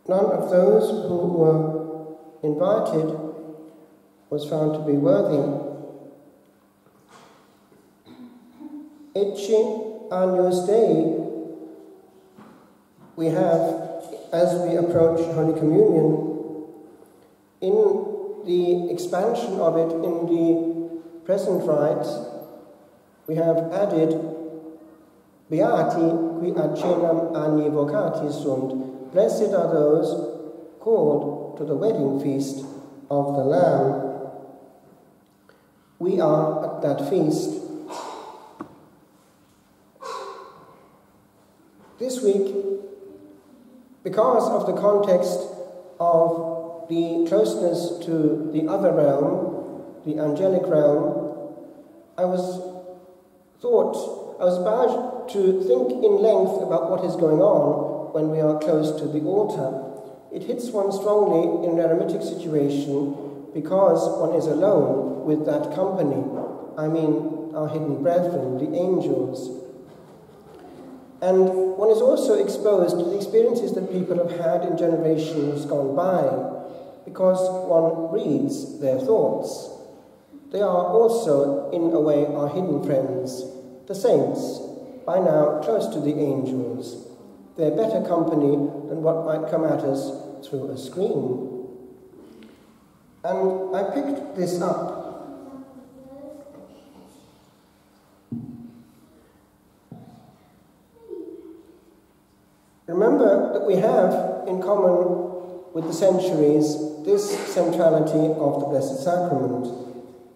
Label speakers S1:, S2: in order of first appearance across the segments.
S1: none of those who were invited was found to be worthy. Ecce Agnus Dei we have, as we approach Holy Communion, in the expansion of it in the present rites, we have added Beati qui ad cenam anni vocati sunt. Blessed are those called to the wedding feast of the Lamb. We are at that feast. This week, because of the context of the closeness to the other realm, the angelic realm, I was about to think in length about what is going on when we are close to the altar. It hits one strongly in an eremitic situation because one is alone with that company. I mean, our hidden brethren, the angels. And one is also exposed to the experiences that people have had in generations gone by, because one reads their thoughts. They are also, in a way, our hidden friends, the saints, by now close to the angels. They're better company than what might come at us through a screen. And I picked this up. Remember that we have, in common with the centuries, this centrality of the Blessed Sacrament.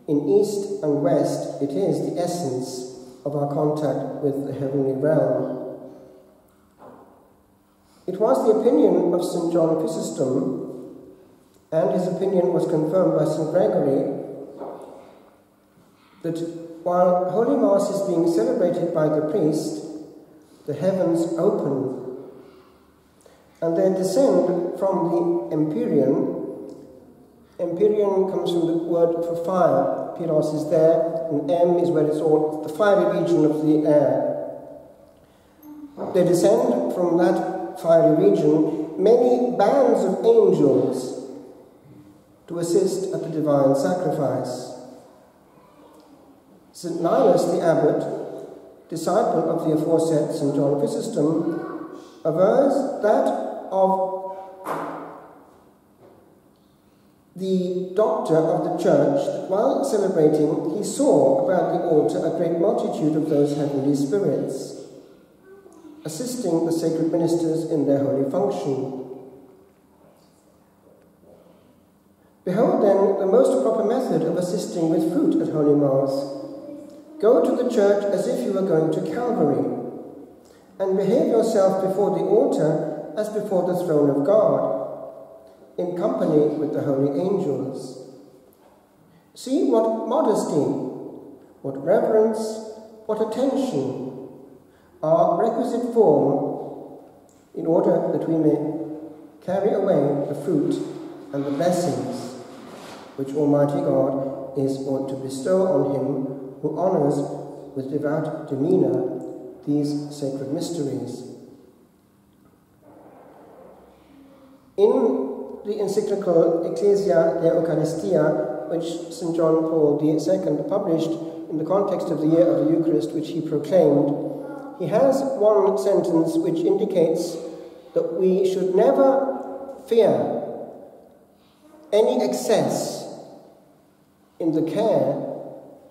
S1: In East and West, it is the essence of our contact with the heavenly realm. It was the opinion of St. John Chrysostom, and his opinion was confirmed by St. Gregory, that while Holy Mass is being celebrated by the priest, the heavens open and they descend from the empyrean. Empyrean comes from the word for fire. Pyros is there, and M is where it's all the fiery region of the air. They descend from that fiery region many bands of angels to assist at the divine sacrifice. St. Nilus the abbot, disciple of the aforesaid St. John Chrysostom, avers that of the doctor of the church, that while celebrating, he saw about the altar a great multitude of those heavenly spirits, assisting the sacred ministers in their holy function. Behold then the most proper method of assisting with fruit at Holy Mass. Go to the church as if you were going to Calvary, and behave yourself before the altar as before the throne of God, in company with the holy angels. See what modesty, what reverence, what attention are requisite form in order that we may carry away the fruit and the blessings which Almighty God is ought to bestow on him who honours with devout demeanour these sacred mysteries. In the encyclical Ecclesia de Eucharistia, which St. John Paul II published in the context of the year of the Eucharist, which he proclaimed, he has one sentence which indicates that we should never fear any excess in the care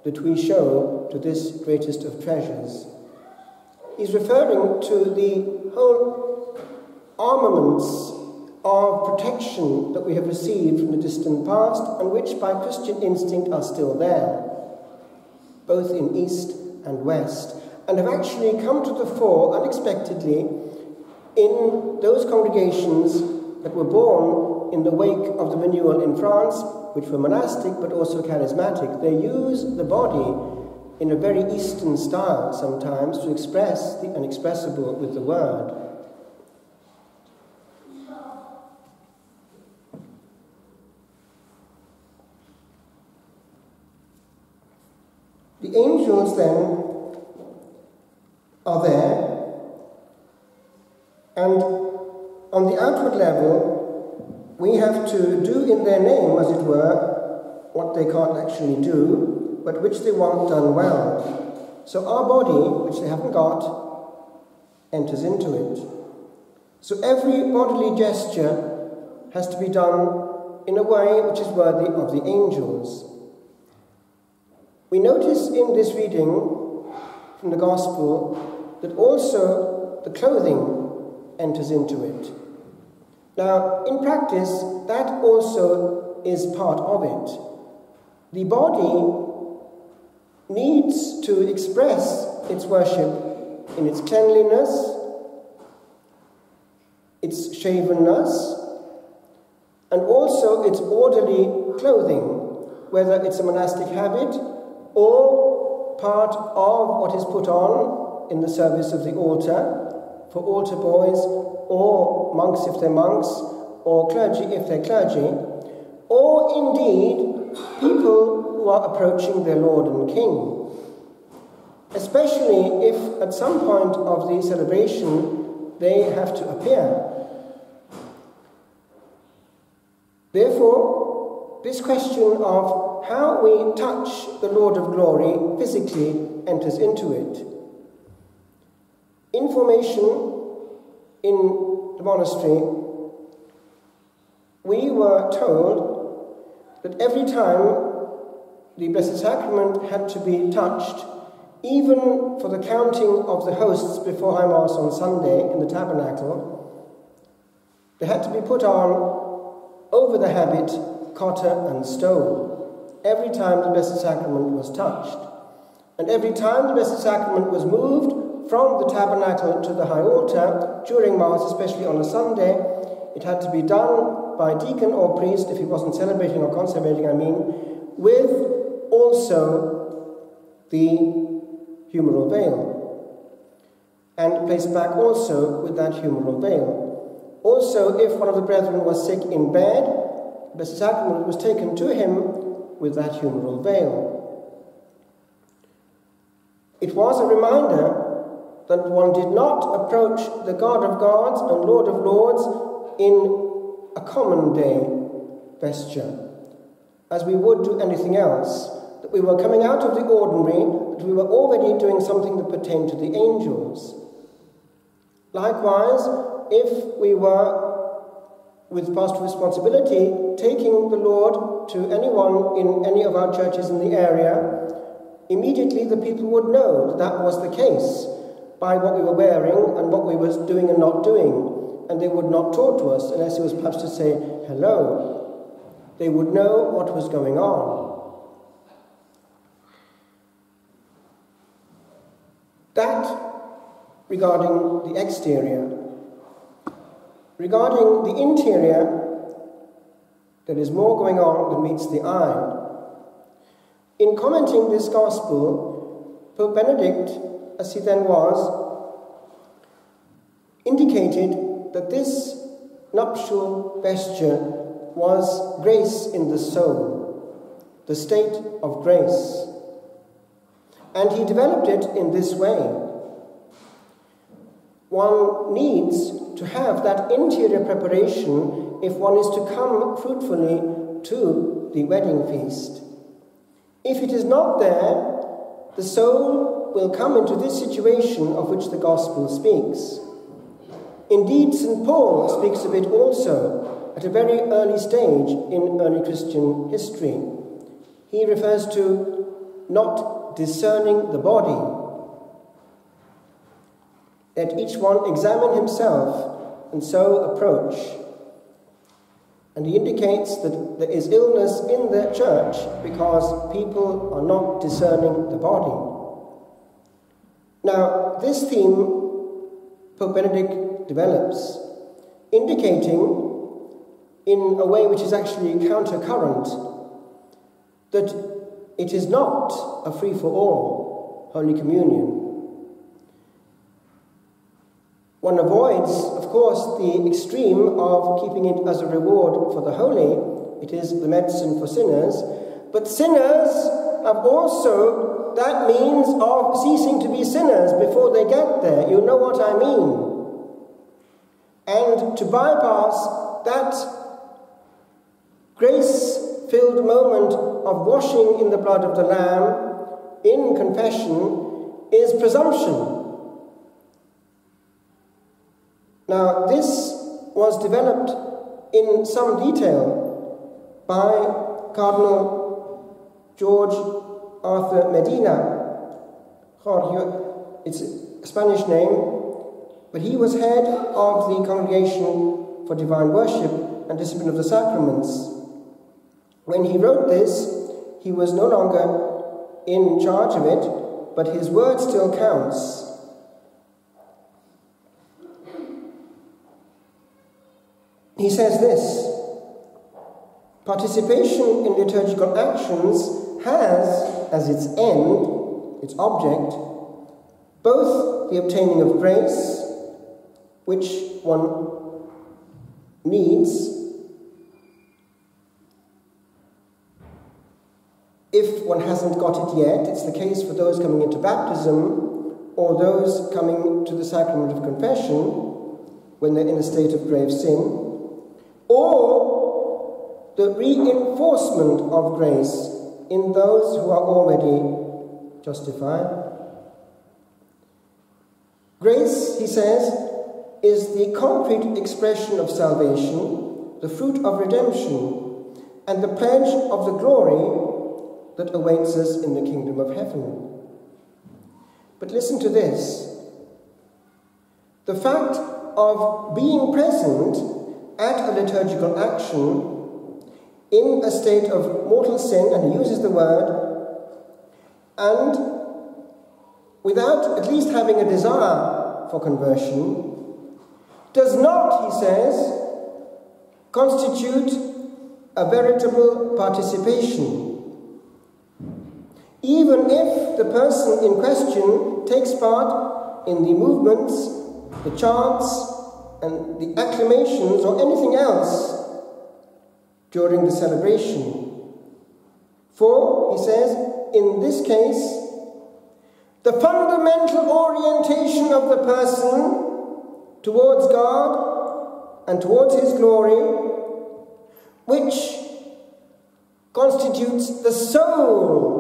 S1: that we show to this greatest of treasures. He's referring to the whole armaments of protection that we have received from the distant past and which by Christian instinct are still there, both in East and West, and have actually come to the fore unexpectedly in those congregations that were born in the wake of the renewal in France, which were monastic but also charismatic. They use the body in a very Eastern style sometimes to express the inexpressible with the word. The angels then are there, and On the outward level, we have to do in their name, as it were, what they can't actually do, but which they want done well. So our body, which they haven't got, enters into it. So every bodily gesture has to be done in a way which is worthy of the angels. We notice in this reading from the Gospel that also the clothing enters into it. Now, in practice, that also is part of it. The body needs to express its worship in its cleanliness, its shavenness, and also its orderly clothing, whether it's a monastic habit or part of what is put on in the service of the altar, for altar boys or monks if they're monks, or clergy if they're clergy, or indeed people who are approaching their Lord and King. Especially if at some point of the celebration they have to appear. Therefore, this question of how we touch the Lord of Glory physically enters into it. In formation in the monastery, we were told that every time the Blessed Sacrament had to be touched, even for the counting of the hosts before High Mass on Sunday in the tabernacle, they had to be put on over the habit, cotter and stole, every time the Blessed Sacrament was touched. And every time the Blessed Sacrament was moved from the tabernacle to the high altar, during Mass, especially on a Sunday, it had to be done by deacon or priest, if he wasn't celebrating or consecrating, with also the humeral veil, and placed back also with that humeral veil. Also, if one of the brethren was sick in bed, the Blessed Sacrament was taken to him with that humeral veil. It was a reminder that one did not approach the God of gods and Lord of lords in a common day vesture, as we would do anything else, that we were coming out of the ordinary, that we were already doing something that pertained to the angels. Likewise, if we were, with pastoral responsibility, taking the Lord to anyone in any of our churches in the area, immediately the people would know that that was the case by what we were wearing and what we were doing and not doing. And they would not talk to us unless it was perhaps to say hello. They would know what was going on. That regarding the exterior. Regarding the interior, there is more going on than meets the eye. In commenting this Gospel, Pope Benedict, as he then was, indicated that this nuptial vesture was grace in the soul, the state of grace. And he developed it in this way. One needs to have that interior preparation if one is to come fruitfully to the wedding feast. If it is not there, the soul will come into this situation of which the Gospel speaks. Indeed, St. Paul speaks of it also at a very early stage in early Christian history. He refers to not discerning the body. Let each one examine himself and so approach. And he indicates that there is illness in the church because people are not discerning the body. Now, this theme Pope Benedict develops, indicating in a way which is actually countercurrent that it is not a free-for-all Holy Communion. One avoids, of course, the extreme of keeping it as a reward for the holy. It is the medicine for sinners. But sinners have also that means of ceasing to be sinners before they get there. You know what I mean. And to bypass that grace-filled moment of washing in the blood of the Lamb in confession is presumption. Now, this was developed in some detail by Cardinal George Arthur Medina. Jorge, it's a Spanish name, but he was head of the Congregation for Divine Worship and Discipline of the Sacraments. When he wrote this, he was no longer in charge of it, but his word still counts. He says this: participation in liturgical actions has as its end, its object, both the obtaining of grace, which one needs if one hasn't got it yet. It's the case for those coming into baptism or those coming to the sacrament of confession when they're in a state of grave sin, or the reinforcement of grace in those who are already justified. Grace, he says, is the concrete expression of salvation, the fruit of redemption, and the pledge of the glory that awaits us in the kingdom of heaven. But listen to this. The fact of being present at a liturgical action in a state of mortal sin, and he uses the word, and without at least having a desire for conversion, does not, he says, constitute a veritable participation. Even if the person in question takes part in the movements, the chants, and the acclamations, or anything else during the celebration. For, he says, in this case, the fundamental orientation of the person towards God and towards his glory, which constitutes the soul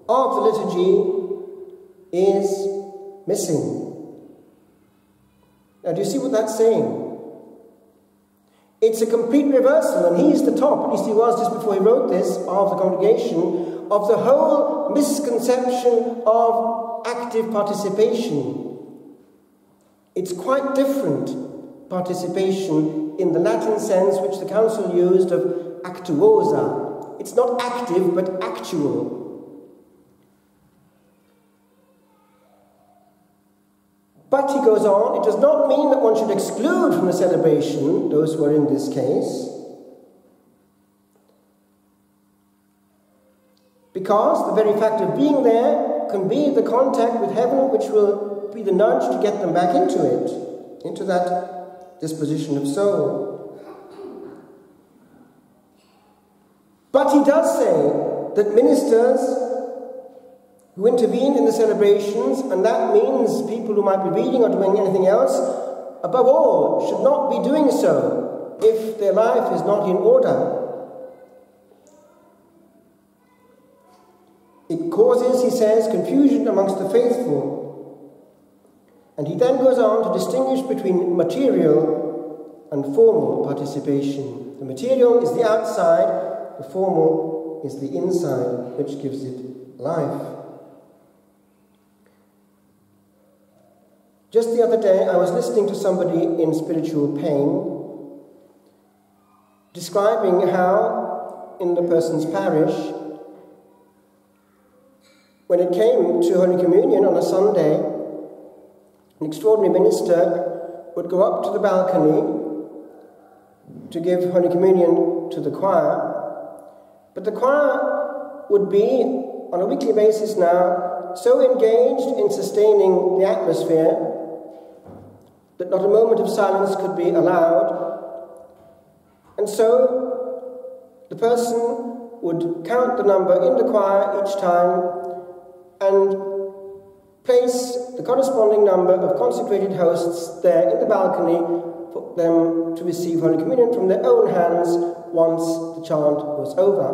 S1: of the liturgy, is missing. Now, do you see what that's saying? It's a complete reversal, and he's the top, at least he was just before he wrote this, of the congregation, of the whole misconception of active participation. It's quite different participation in the Latin sense which the Council used of actuosa. It's not active, but actual. But, he goes on, it does not mean that one should exclude from the celebration those who are in this case, because the very fact of being there can be the contact with heaven which will be the nudge to get them back into it, into that disposition of soul. But he does say that ministers who intervene in the celebrations, and that means people who might be reading or doing anything else, above all, should not be doing so if their life is not in order. It causes, he says, confusion amongst the faithful. And he then goes on to distinguish between material and formal participation. The material is the outside, the formal is the inside, which gives it life. Just the other day, I was listening to somebody in spiritual pain describing how, in the person's parish, when it came to Holy Communion on a Sunday, an extraordinary minister would go up to the balcony to give Holy Communion to the choir, but the choir would be, on a weekly basis now, so engaged in sustaining the atmosphere that not a moment of silence could be allowed. And so the person would count the number in the choir each time and place the corresponding number of consecrated hosts there in the balcony for them to receive Holy Communion from their own hands once the chant was over.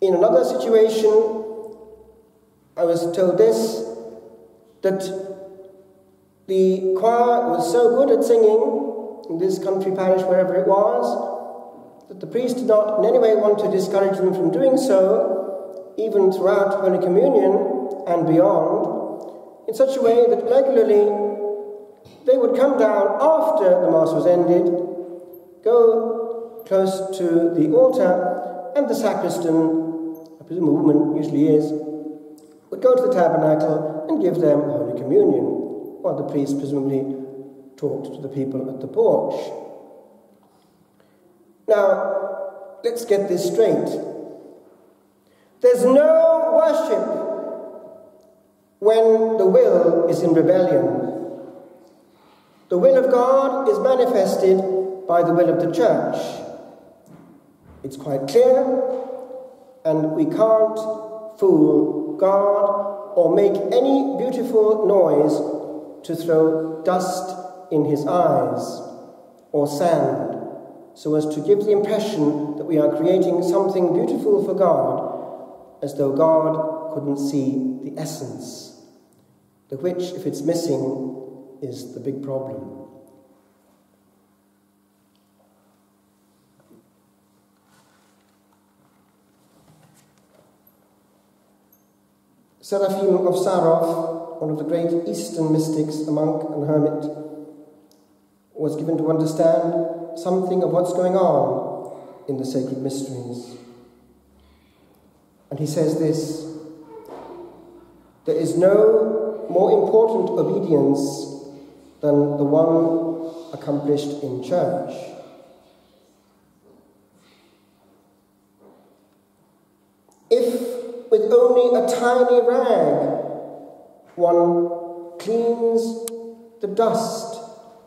S1: In another situation, I was told this, that the choir was so good at singing in this country parish, wherever it was, that the priest did not in any way want to discourage them from doing so, even throughout Holy Communion and beyond, in such a way that regularly they would come down after the Mass was ended, go close to the altar, and the sacristan, I presume a woman usually is, would go to the tabernacle and give them Holy Communion, while the priest presumably talked to the people at the porch. Now, let's get this straight. There's no worship when the will is in rebellion. The will of God is manifested by the will of the church. It's quite clear, and we can't fool God or make any beautiful noise to throw dust in his eyes or sand, so as to give the impression that we are creating something beautiful for God, as though God couldn't see the essence, the which, if it's missing, is the big problem. Seraphim of Sarov, one of the great Eastern mystics, a monk and hermit, was given to understand something of what's going on in the sacred mysteries. And he says this: there is no more important obedience than the one accomplished in church. If with only a tiny rag one cleans the dust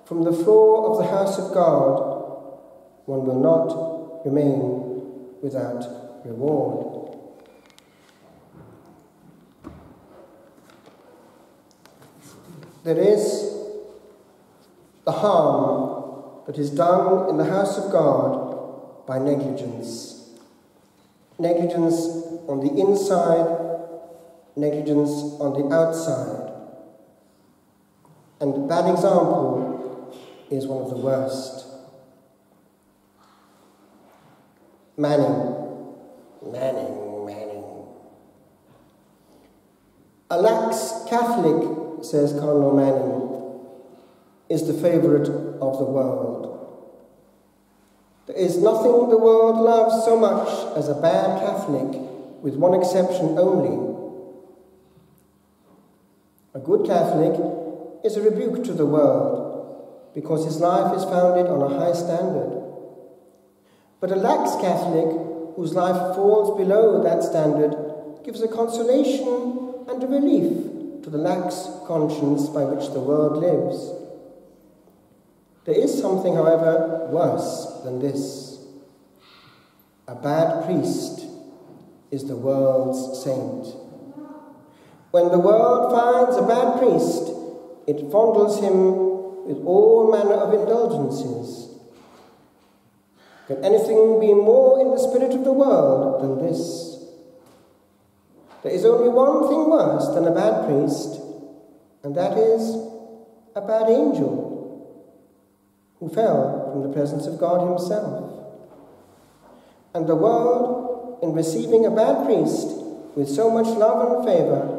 S1: from the floor of the house of God, one will not remain without reward. There is the harm that is done in the house of God by negligence. Negligence on the inside, negligence on the outside. And a bad example is one of the worst. Manning. A lax Catholic, says Cardinal Manning, is the favourite of the world. There is nothing the world loves so much as a bad Catholic, with one exception only. A good Catholic is a rebuke to the world, because his life is founded on a high standard. But a lax Catholic, whose life falls below that standard, gives a consolation and a relief to the lax conscience by which the world lives. There is something, however, worse than this. A bad priest is the world's saint. When the world finds a bad priest, it fondles him with all manner of indulgences. Can anything be more in the spirit of the world than this? There is only one thing worse than a bad priest, and that is a bad angel who fell from the presence of God himself. And the world, in receiving a bad priest with so much love and favour,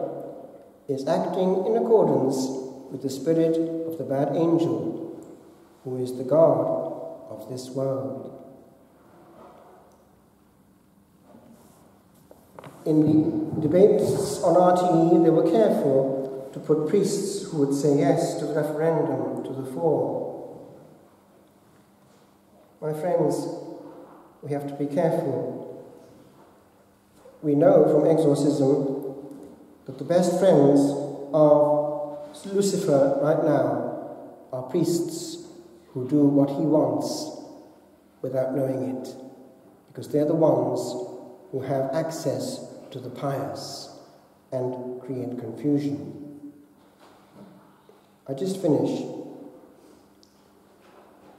S1: is acting in accordance with the spirit of the bad angel, who is the God of this world. In the debates on RTE, they were careful to put priests who would say yes to the referendum to the fore. My friends, we have to be careful. We know from exorcism that the best friends of Lucifer right now are priests who do what he wants without knowing it, because they're the ones who have access to the pious. and create confusion. I just finish.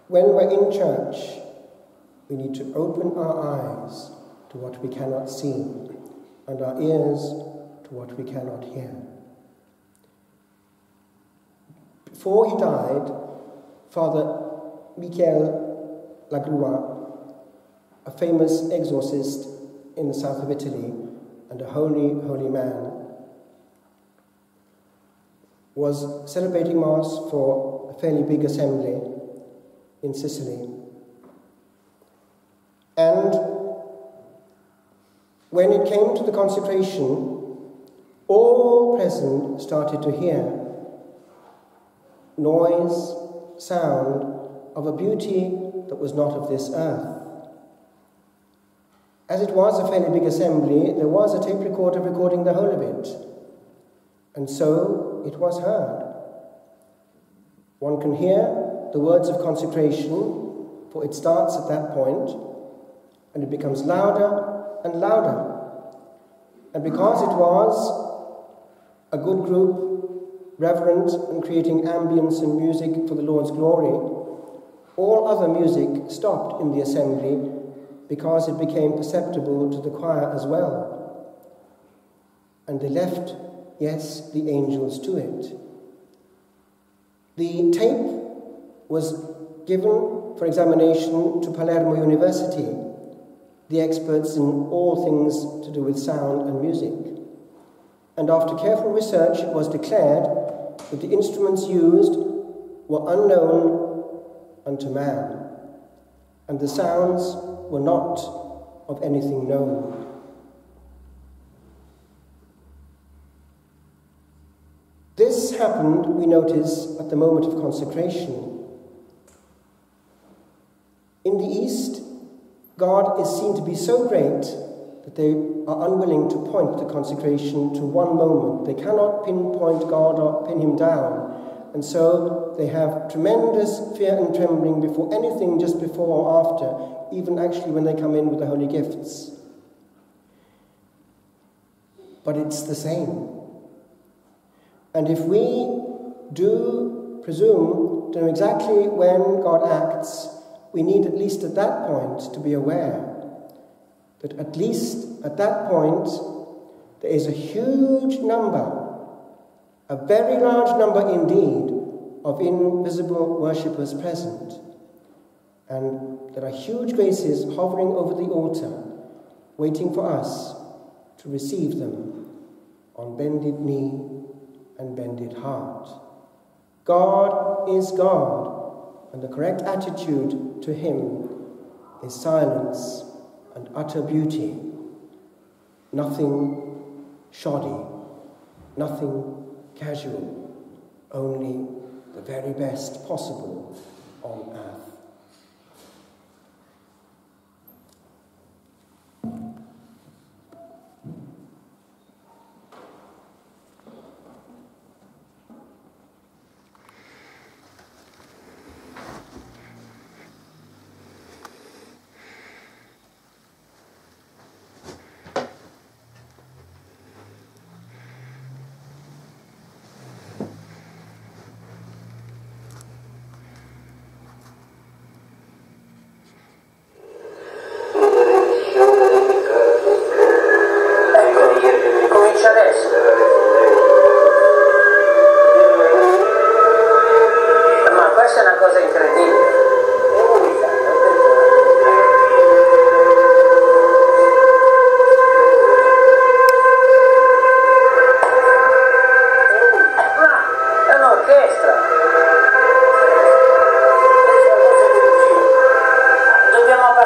S1: When we're in church, we need to open our eyes to what we cannot see and our ears to what we cannot hear. Before he died, Father Michel Lagrua, a famous exorcist in the south of Italy and a holy, holy man, was celebrating Mass for a fairly big assembly in Sicily. And when it came to the consecration, all present started to hear noise, sound of a beauty that was not of this earth. As it was a fairly big assembly, there was a tape recorder recording the whole of it. And so it was heard. One can hear the words of consecration, for it starts at that point, and it becomes louder and louder. And because it was a good group, reverent and creating ambience and music for the Lord's glory, all other music stopped in the assembly because it became perceptible to the choir as well. And they left, yes, the angels to it. The tape was given for examination to Palermo University, the experts in all things to do with sound and music. And after careful research, it was declared that the instruments used were unknown unto man, and the sounds were not of anything known. This happened, we notice, at the moment of consecration. In the East, God is seen to be so great that they are unwilling to point the consecration to one moment. They cannot pinpoint God or pin him down. And so they have tremendous fear and trembling before anything, just before or after, even actually when they come in with the holy gifts. But it's the same. And if we do presume to know exactly when God acts, we need at least at that point to be aware that at least at that point there is a huge number, a very large number indeed, of invisible worshippers present. And there are huge graces hovering over the altar, waiting for us to receive them on bended knee and bended heart. God is God, and the correct attitude to him is silence and utter beauty. Nothing shoddy, nothing casual, only the very best possible on earth.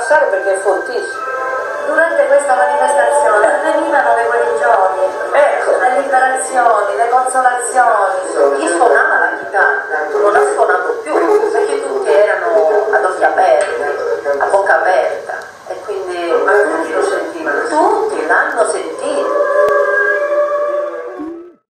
S2: Perché è fortissimo. Durante questa manifestazione venivano le guarigioni, le liberazioni, le consolazioni. Chi suonava la chitarra non ha suonato